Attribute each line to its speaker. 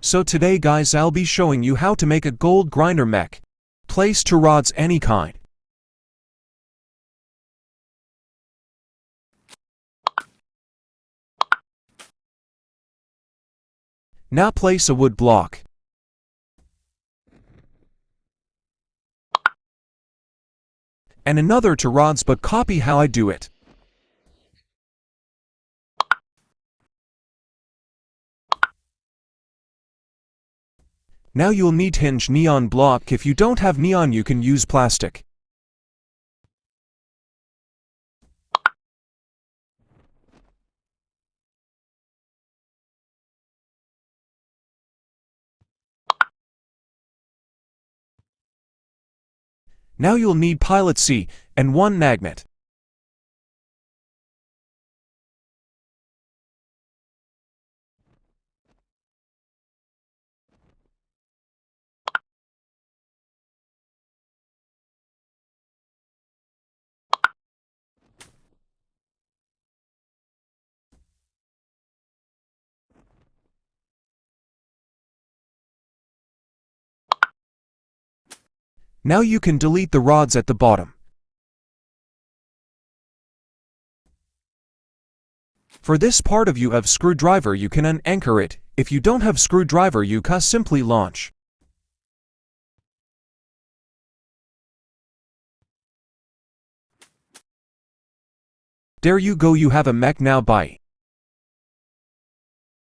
Speaker 1: So today guys I'll be showing you how to make a gold grinder mech. Place 2 rods any kind. Now place a wood block. And another 2 rods, but copy how I do it. Now you'll need hinge neon block. If you don't have neon you can use plastic. Now you'll need pilot C and 1 magnet. Now you can delete the rods at the bottom. For this part of you have screwdriver you can unanchor it. If you don't have screwdriver you can simply launch. There you go, you have a mech now. Bye.